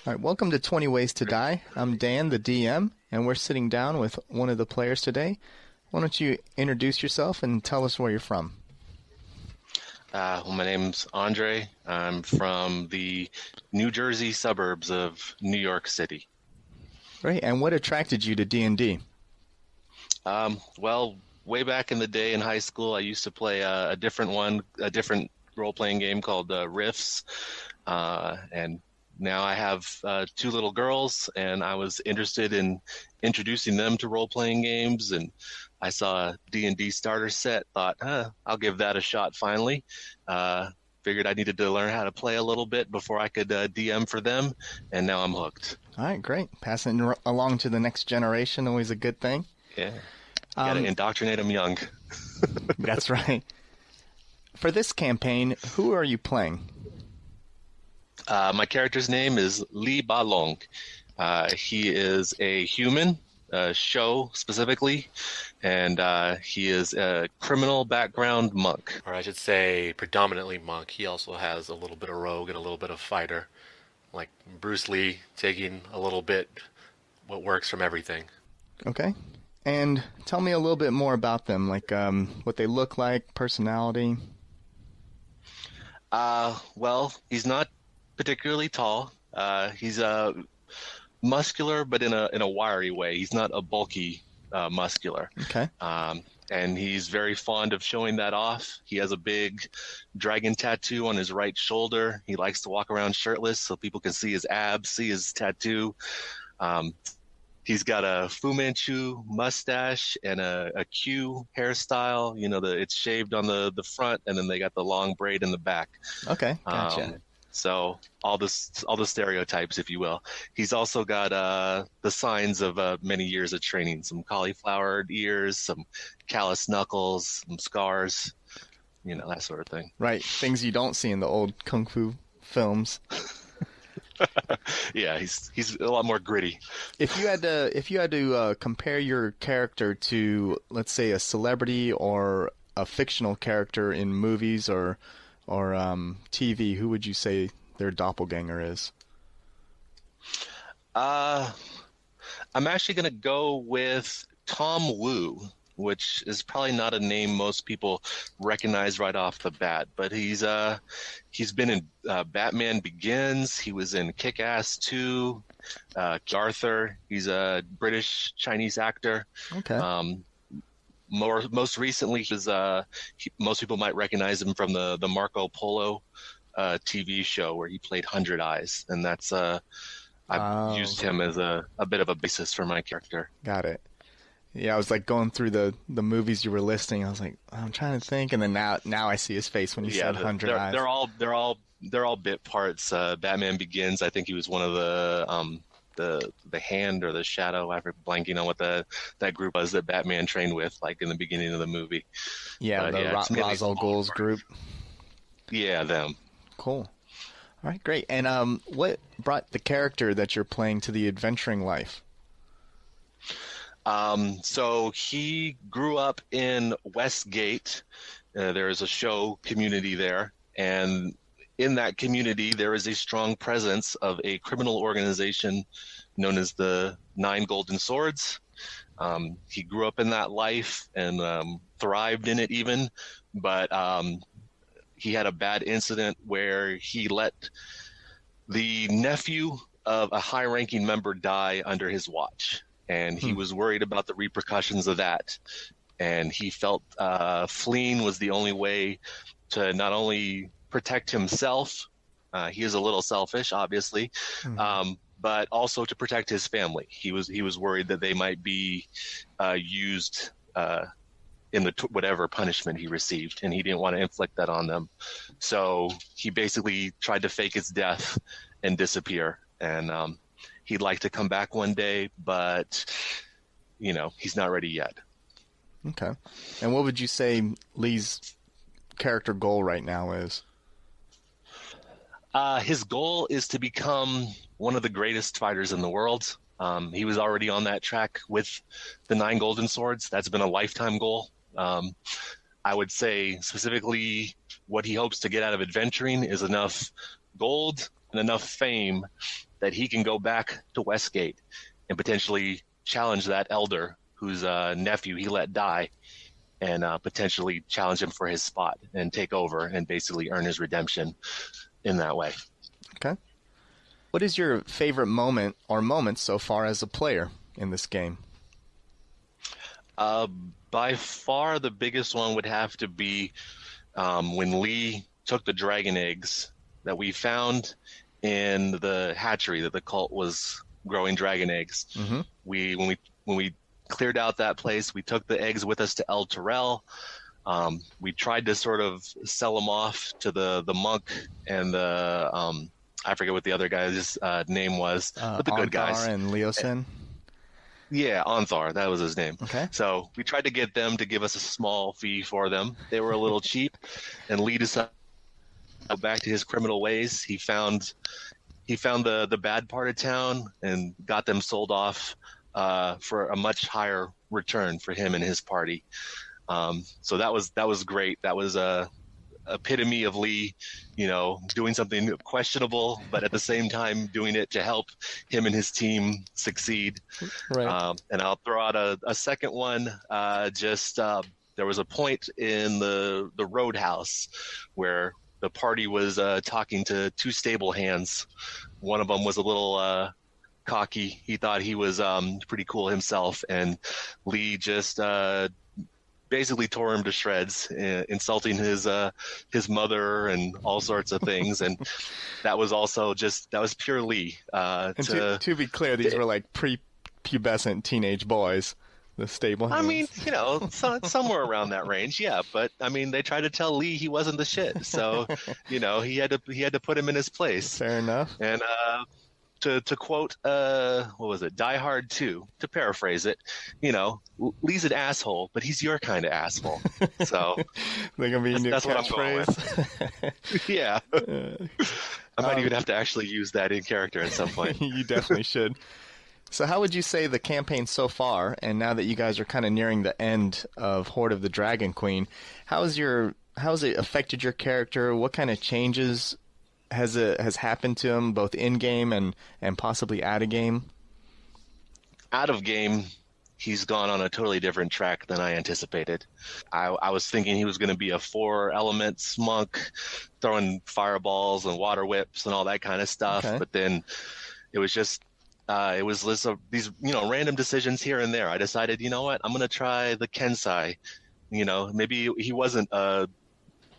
All right, welcome to 20 Ways to Die. I'm Dan, the DM, and we're sitting down with one of the players today. Why don't you introduce yourself and tell us where you're from? My name's Andre. I'm from the New Jersey suburbs of New York City. Great, and what attracted you to D&D? Well, way back in the day in high school, I used to play a different role-playing game called Rifts, and now I have two little girls, and I was interested in introducing them to role-playing games, and I saw a D&D starter set, thought, I'll give that a shot finally. Figured I needed to learn how to play a little bit before I could DM for them, and now I'm hooked. All right, great. Passing it along to the next generation, always a good thing. Yeah, gotta indoctrinate them young. That's right. For this campaign, who are you playing? My character's name is Li Balong. He is a human, Sho specifically, and he is a criminal background monk. Or I should say predominantly monk. He also has a little bit of rogue and a little bit of fighter. Like Bruce Lee, taking a little bit what works from everything. Okay. And tell me a little bit more about them, like what they look like, personality. Well, he's not particularly tall. He's muscular, but in a wiry way. He's not a bulky muscular. Okay. And he's very fond of showing that off. He has a big dragon tattoo on his right shoulder. He likes to walk around shirtless so people can see his abs, see his tattoo. He's got a Fu Manchu mustache and a Q hairstyle. You know, it's shaved on the front, and then they got the long braid in the back. Okay, gotcha. So all the stereotypes, if you will. He's also got the signs of many years of training: some cauliflowered ears, some calloused knuckles, some scars, that sort of thing. Right, things you don't see in the old kung fu films. Yeah, he's a lot more gritty. If you had to compare your character to, let's say, a celebrity or a fictional character in movies or TV, who would you say their doppelganger is? I'm actually going to go with Tom Wu, which is probably not a name most people recognize right off the bat. But he's been in Batman Begins. He was in Kick-Ass 2, Arthur. He's a British Chinese actor. Okay. Most recently, most people might recognize him from the Marco Polo TV show where he played Hundred Eyes, and that's I've used him as a bit of a basis for my character. Got it. Yeah, I was like going through the movies you were listing. I was like, I'm trying to think, and then now I see his face when you said Hundred Eyes. They're all bit parts. Batman Begins, I think he was one of the hand or the shadow. I'm blanking on what that group was that Batman trained with, like in the beginning of the movie. Yeah, Ra's al Ghul's group. Yeah, them. Cool. All right, great. And what brought the character that you're playing to the adventuring life? So he grew up in Westgate. There is a show community there, and in that community, there is a strong presence of a criminal organization known as the Nine Golden Swords. He grew up in that life and thrived in it even, but he had a bad incident where he let the nephew of a high-ranking member die under his watch, and he was worried about the repercussions of that, and he felt fleeing was the only way to not only protect himself. He is a little selfish, obviously, but also to protect his family. He was worried that they might be used in whatever punishment he received, and he didn't want to inflict that on them. So he basically tried to fake his death and disappear. And he'd like to come back one day, but he's not ready yet. Okay. And what would you say Lee's character goal right now is? His goal is to become one of the greatest fighters in the world. He was already on that track with the Nine Golden Swords. That's been a lifetime goal. I would say specifically what he hopes to get out of adventuring is enough gold and enough fame that he can go back to Westgate and potentially challenge that elder whose nephew he let die, and potentially challenge him for his spot and take over and basically earn his redemption in that way. Okay. What is your favorite moment or moments so far as a player in this game? By far, the biggest one would have to be when Lee took the dragon eggs that we found in the hatchery that the cult was growing dragon eggs. Mm-hmm. When we cleared out that place, we took the eggs with us to El Terrell. We tried to sort of sell them off to the monk and the I forget what the other guy's name was, but the good guys. Anthar and Leosin. Yeah, Anthar, that was his name. Okay. So we tried to get them to give us a small fee for them. They were a little cheap, and Lee decided to go back to his criminal ways. He found the bad part of town and got them sold off for a much higher return for him and his party. So that was great. That was a epitome of Lee, doing something questionable, but at the same time doing it to help him and his team succeed. Right. And I'll throw out a second one. There was a point in the roadhouse where the party was talking to two stable hands. One of them was a little cocky. He thought he was pretty cool himself, and Lee just basically tore him to shreds, insulting his mother and all sorts of things. And that was pure Lee. And to be clear, these were like pre-pubescent teenage boys, the stable hands. I mean, somewhere around that range, yeah. But I mean, they tried to tell Lee he wasn't the shit, so he had to put him in his place. Fair enough. And to quote, what was it, Die Hard 2, to paraphrase it, Lee's an asshole, but he's your kind of asshole. So they're gonna be a new that's what I'm going catchphrase. Yeah. I might even have to actually use that in character at some point. You definitely should. So how would you say the campaign so far, and now that you guys are kind of nearing the end of Horde of the Dragon Queen, how has it affected your character? What kind of changes has happened to him, both in game and possibly out of game? Out of game, he's gone on a totally different track than I anticipated. I was thinking he was going to be a 4 elements monk, throwing fireballs and water whips and all that kind of stuff. Okay. But then it was just these random decisions here and there. I decided, you know what, I'm going to try the Kensai. Maybe he wasn't an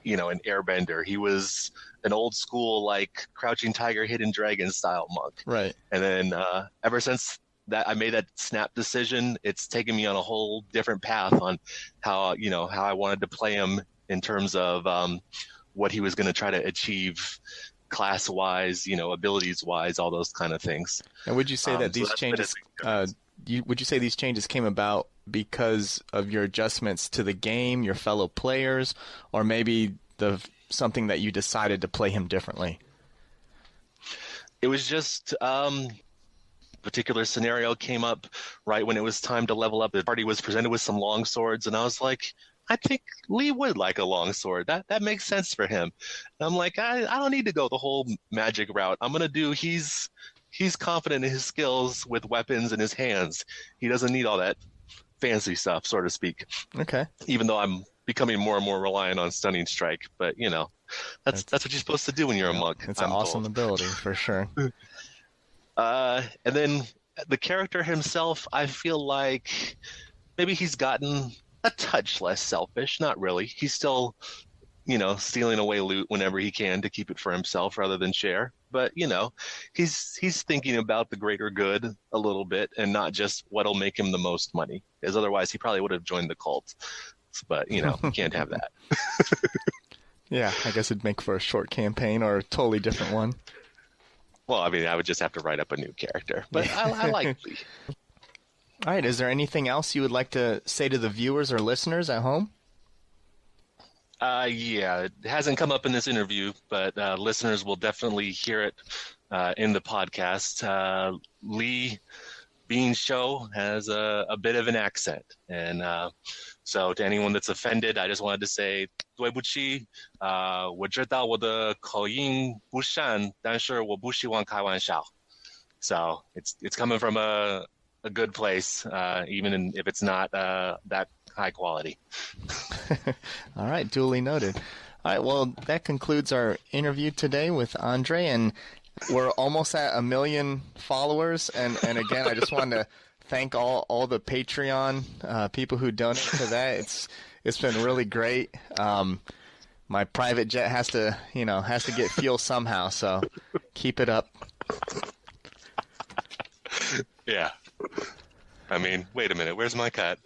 airbender. He was an old school, like Crouching Tiger, Hidden Dragon style monk. Right. And then ever since that I made that snap decision, it's taken me on a whole different path on how I wanted to play him in terms of what he was going to try to achieve class wise, abilities wise, all those kind of things. And would you say that these changes would you say these changes came about because of your adjustments to the game, your fellow players, or maybe something that you decided to play him differently? It was just particular scenario came up right when it was time to level up. The party was presented with some long swords, and I was like, I think Lee would like a long sword. That makes sense for him. And I'm like, I don't need to go the whole magic route. I'm gonna do he's confident in his skills with weapons in his hands. He doesn't need all that fancy stuff, so to speak. Okay. Even though I'm becoming more and more reliant on Stunning Strike, but that's what you're supposed to do when you're a monk. It's an awesome ability for sure. And then the character himself, I feel like maybe he's gotten a touch less selfish. Not really. He's still, stealing away loot whenever he can to keep it for himself rather than share. But he's thinking about the greater good a little bit and not just what'll make him the most money. Because otherwise, he probably would have joined the cult. But you can't have that. Yeah, I guess it'd make for a short campaign or a totally different one. Well, I mean, I would just have to write up a new character. But I like Lee. All right, is there anything else you would like to say to the viewers or listeners at home? Yeah, it hasn't come up in this interview, but listeners will definitely hear it in the podcast. Lee Bean Show has a bit of an accent, and so to anyone that's offended, I just wanted to say 对不起，我知道我的口音不善，但是我不希望开玩笑。So it's coming from a good place, even if it's not that high quality. All right, duly noted. All right, well, that concludes our interview today with Andre, and we're almost at 1 million followers. And again, I just wanted to thank all the Patreon people who donate to that. It's been really great. My private jet has to get fuel somehow, so keep it up. Yeah. I mean, wait a minute. Where's my cut?